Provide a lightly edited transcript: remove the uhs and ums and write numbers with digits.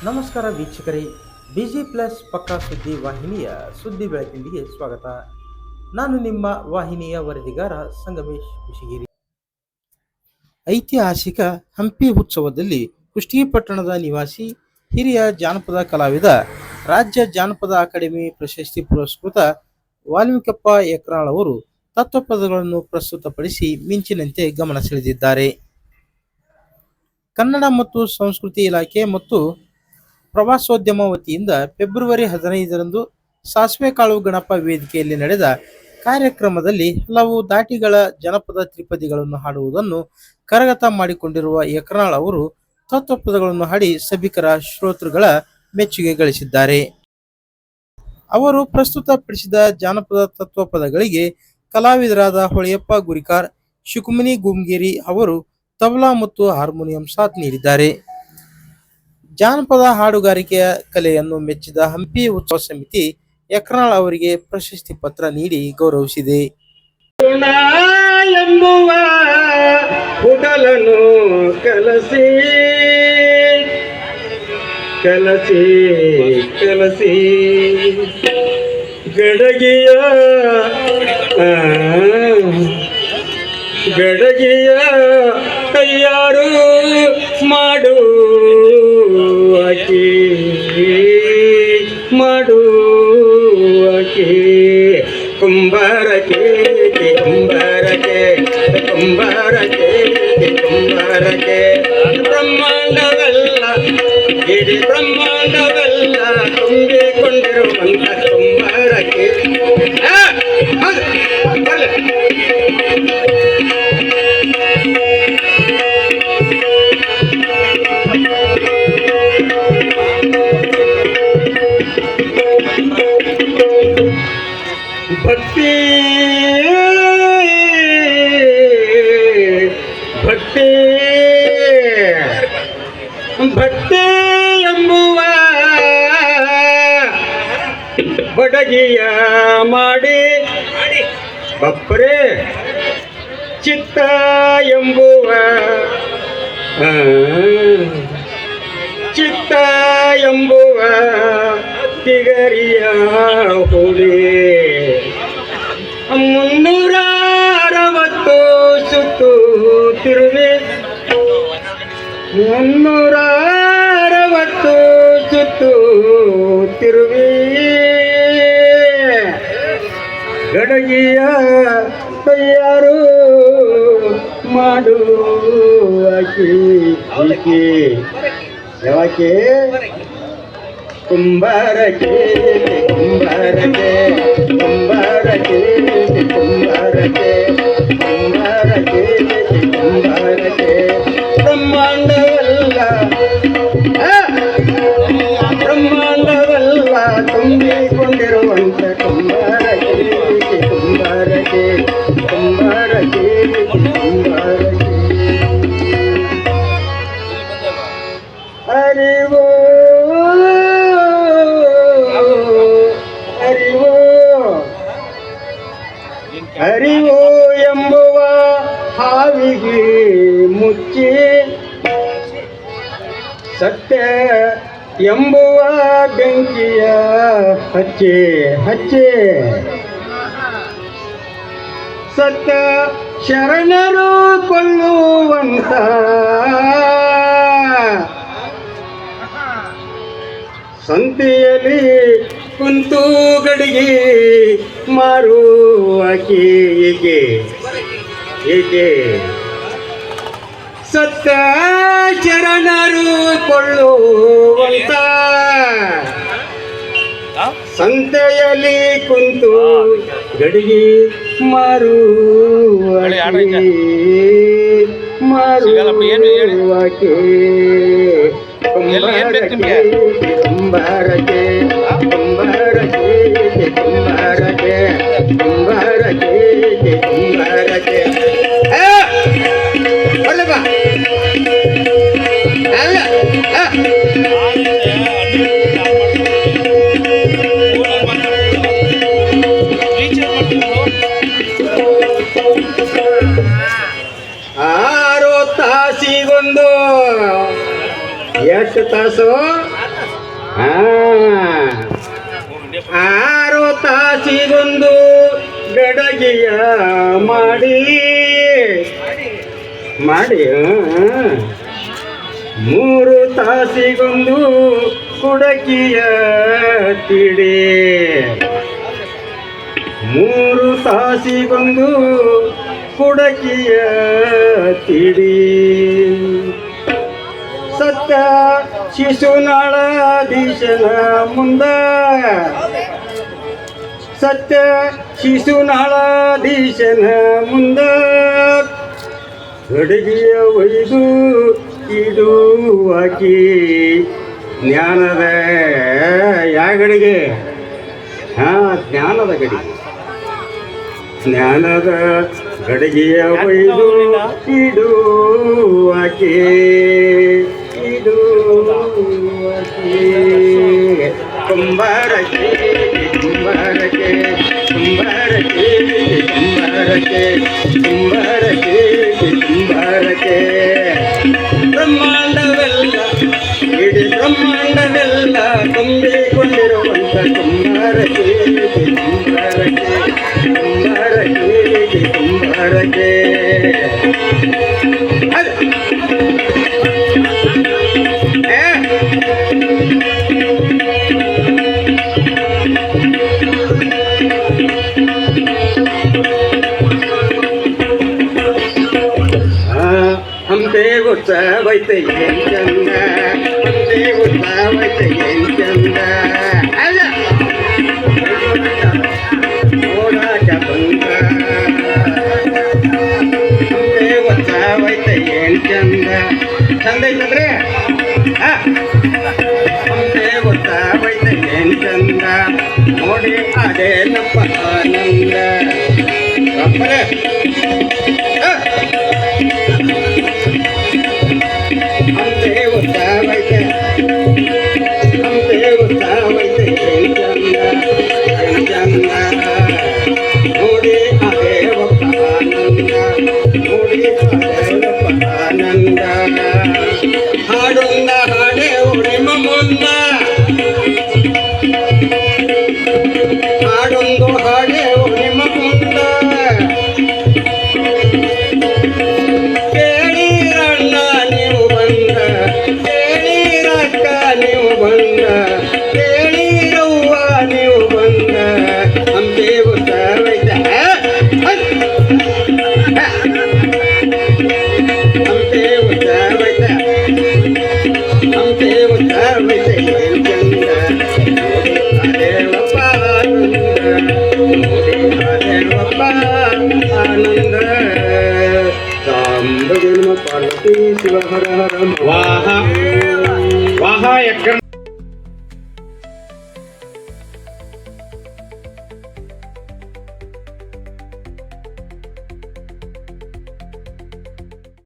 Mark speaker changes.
Speaker 1: ನಮಸ್ಕಾರ ವೀಕ್ಷಕರೇ, busy plus ಪಕ್ಕಾ ಸುದ್ದಿ ವಾಹಿನಿಯ ಸುದ್ದಿ ಬೆಳಕಿಂಡಿಗೆ ಸ್ವಾಗತ. ನಾನು ನಿಮ್ಮ ವಾಹಿನಿಯ ವರದಿಗಾರ ಸಂಗಮೇಶ್ ಕುಶಿಗಿರಿ. ಐತಿಹಾಸಿಕ ಹಂಪಿ ಉತ್ಸವದಲ್ಲಿ ಕುಷ್ಟಗಿ ಪಟ್ಟಣದ ನಿವಾಸಿ ಹಿರಿಯ ಜಾನಪದ ಕಲಾವಿದ, ರಾಜ್ಯ ಜಾನಪದ ಅಕಾಡೆಮಿ ಪ್ರಶಸ್ತಿ ಪುರಸ್ಕೃತ ವಾಲ್ಮೀಕಪ್ಪ ಯಕ್ನಾಳ್ ಅವರು ತತ್ವಪದಗಳನ್ನು ಪ್ರಸ್ತುತಪಡಿಸಿ ಮಿಂಚಿನಂತೆ ಗಮನ ಸೆಳೆದಿದ್ದಾರೆ. ಕನ್ನಡ ಮತ್ತು ಸಂಸ್ಕೃತಿ ಇಲಾಖೆ ಮತ್ತು ಪ್ರವಾಸೋದ್ಯಮ ವತಿಯಿಂದ ಫೆಬ್ರವರಿ 15ರಂದು ಸಾಸ್ವೆಕಾಳು ಗಣಪ ವೇದಿಕೆಯಲ್ಲಿ ನಡೆದ ಕಾರ್ಯಕ್ರಮದಲ್ಲಿ ಹಲವು ದಾಟಿಗಳ ಜನಪದ ತ್ರಿಪದಿಗಳನ್ನು ಹಾಡುವುದನ್ನು ಕರಗತ ಮಾಡಿಕೊಂಡಿರುವ ಯಕ್ನಾಳ್ ಅವರು ತತ್ವಪದಗಳನ್ನು ಹಾಡಿ ಸಭಿಕರ ಶ್ರೋತೃಗಳ ಮೆಚ್ಚುಗೆ ಗಳಿಸಿದ್ದಾರೆ. ಅವರು ಪ್ರಸ್ತುತಪಡಿಸಿದ ಜಾನಪದ ತತ್ವಪದಗಳಿಗೆ ಕಲಾವಿದರಾದ ಹೊಳೆಯಪ್ಪ ಗುರಿಕಾರ್, ಶಿಖುಮನಿ ಗುಮ್ಗೇರಿ ಅವರು ತಬಲಾ ಮತ್ತು ಹಾರ್ಮೋನಿಯಂ ಸಾಥ್ ನೀಡಿದ್ದಾರೆ. ಜಾನಪದ ಹಾಡುಗಾರಿಕೆಯ ಕಲೆಯನ್ನು ಮೆಚ್ಚಿದ ಹಂಪಿ ಉತ್ಸವ ಸಮಿತಿ ಯಕ್ನಾಳ್ ಅವರಿಗೆ ಪ್ರಶಸ್ತಿ ಪತ್ರ ನೀಡಿ ಗೌರವಿಸಿದೆ.
Speaker 2: ಎಂಬುವ ಹುಡಲನು ಕಲಸಿ ಕಲಸಿ ಕಲಸಿ ಗಡಗಿಯ ಗಡಗಿಯ ತಯಾರು ಮಾಡು ಮಾಡುವಕೆ ಕುಂಬಾರಕೆ ಕುಂಬಾರಕೆ ಕುಂಬಾರಕೆ ಕುಂಬಾರಕೆ ಬ್ರಹ್ಮಾಂಡವೆಲ್ಲ ಇಡೀ ಬ್ರಹ್ಮಾಂಡವೆಲ್ಲ ತುಂಬಿಕೊಂಡಿರುವಂತ ಕುಂಬಾರಕೆ. ಭಕ್ತಿ ಭಕ್ತಿ ಭಕ್ತಿ ಎಂಬುವ ಬಡಗಿಯ ಮಾಡಿ ಬಪ್ಪರೆ ಚಿತ್ತ ಎಂಬುವ ಚಿತ್ತ ಎಂಬುವ ತಿಗರಿಯ ಹುಡಿ 360 ಸುತ್ತು ತಿರುವೆ 360 ಸುತ್ತು ತಿರುವೆ ಗಡಗಿಯ ತಯಾರು ಮಾಡುವಕೆ ಯಾಕೆ ಕುಂಬಾರಕೆ ಕುಂಬಾರಕೆ ಕುಂಬಾರಕೆ ಕುಂಬಾರಕೆ ಕುಂಬಾರಕೆ ಕುಂಬಾರಕೆ ಬ್ರಹ್ಮಾಂಡವಲ್ಲ ಬ್ರಹ್ಮಾಂಡವಲ್ಲ ತುಂಬಿಕೊಂಡಿರುವಂತ ಕುಂಬಾರಕೆ ಕುಂಬಾರಕೆ ಕುಂಬಾರಕೆ ಕುಂಬಾರಕೆ ಅರಿವೋ ಅರಿವು ಎಂಬುವ ಹಾವಿಗೆ ಮುಚ್ಚಿ ಸತ್ಯ ಎಂಬುವ ಬೆಂಕಿಯ ಹಚ್ಚಿ ಹಚ್ಚಿ ಸತ್ಯ ಶರಣರು ಕೊಲ್ಲುವಂತ ಸಂತೆಯಲ್ಲಿ ಕುಂತು ಗಡಿಗೆ ಮಾರುವಕೆ ಏಕೆ ಏಕೆ ಸತ್ತ ಶರಣರು ಕೊಳ್ಳುವಂತ ಸಂತೆಯಲ್ಲಿ ಕುಂತು ಗಡಿಗೆ ಮಾರುವಕೆ ಮಾರುವಕೆ ಕುಂಬಾರಕೆ ಕುಂಬಾರಕೆ ಕುಂಬಾರಕೆ ಕುಂಬಾರಕೆ ಕುಂಬಾರಕೆ ಕುಂಬಾರಕೆ ಆರೋ ತಾಸಿಗೊಂದು ಎಷ್ಟು ತಾಸು ಆ, 6 ತಾಸಿಗೊಂದು ಗಡಗಿಯ ಮಾಡಿ ಮಾಡಿ 3 ತಾಸಿಗೊಂದು ಕುಡಕಿಯ ತಿಡಿ 3 ತಾಸಿಗೊಂದು ಕುಡಕಿಯ ತಿಡಿ ಸತ್ಯ ಶಿಶುನಾಳಾಧೀಶನ ಮುಂದ ಸತ್ಯ ಶಿಶುನಾಳಾಧೀಶನ ಮುಂದ ಗಡಿಗೆಯ ಒಯ್ದು ಇಡುವಾಕಿ ಜ್ಞಾನದ ಯಾಗಡಿಗೆ ಜ್ಞಾನದ ಗಡಿ ಜ್ಞಾನದ ಗಡಿಗೆಯ ಒಯ್ದು ಇಡುವಾಕಿ ಇಡುವಾಕಿ ಕುಂಬಾರಕ್ಕೆ ಕುಂಬಾರಕ್ಕೆ ಕುಂಬಾರಕ್ಕೆ ಕುಂಬಾರಕ್ಕೆ ಕುಂಬಾರಕ್ಕೆ ಕುಂಬಾರಕ್ಕೆ ಬ್ರಹ್ಮಾಂಡವೆಲ್ಲ ಇಡೀ ಬ್ರಹ್ಮಾಂಡವೆಲ್ಲ ತುಂಬಿಕೊಂಡಿರುವಂತ ಕುಂಬಾರಕ್ಕೆ ಕುಂಬಾರಕ್ಕೆ ಕುಂಬಾರಕ್ಕೆ ಕುಂಬಾರಕ್ಕೆ ಹಂಪೆ ಉತ್ಸವೈತೆ ಏನ್ ಚಂದ ಹಂಪೆ ಉತ್ಸವೈತೆ ಏನ್ ಚಂದ ಅಲ್ಲ ನೋಡಾಕ ಬಂದ ಹಂಪೆ ಉತ್ಸವೈತೆ ಏನ್ ಚಂದ ಚಂದ ಐತಂದ್ರೆ ಹಂಪೆ ಉತ್ಸವೈತೆ ಏನ್ ಚಂದ ನೋಡಿ ಅದೇನಪ್ಪ ಆನಂದ ಅಪ್ಪರೇ ಹಂಪೆ ಉತ್ಸವೈತೆ ಏನ್ ಚಂದ ಏನ್ ಚಂದ ನೋಡಿ ಅದೇವಪ್ಪ ಆನಂದ ನೋಡಿ ಅದೇವಪ್ಪ ಆನಂದ ಹಾಡೊಂದ ಹಾಡೆ ನಿಮ್ಮ ಮುಂದ ಹಾಡೊಂದು ಹಾಡೆ ನಿಮ್ಮ ಮುಂದ ಕೇಳಿರಣ್ಣ ನೀವು ಬಂದ ಕೇಳಿರಕ್ಕ ನೀವು ಬಂದ ಕೇಳಿರವ್ವ ನೀವು ಬಂದ ಹಂಪೆ ಉತ್ಸವೈತ ಹಂಪೆ ಉತ್ಸವೈತ ಹಂಪೆ ಉತ್ಸವೈತ ಏನ್ ಚಂದ ನೋಡಿ ಅದೇವಪ್ಪ ಆನಂದ ನೋಡಿ ಅದೇವಪ್ಪ ಆನಂದ ಸಾಂಬ ಜನ್ಮ ಪಾರ್ವತಿ ಶಿವ ಹರ ಹರ ವಾಹ ವಾಹ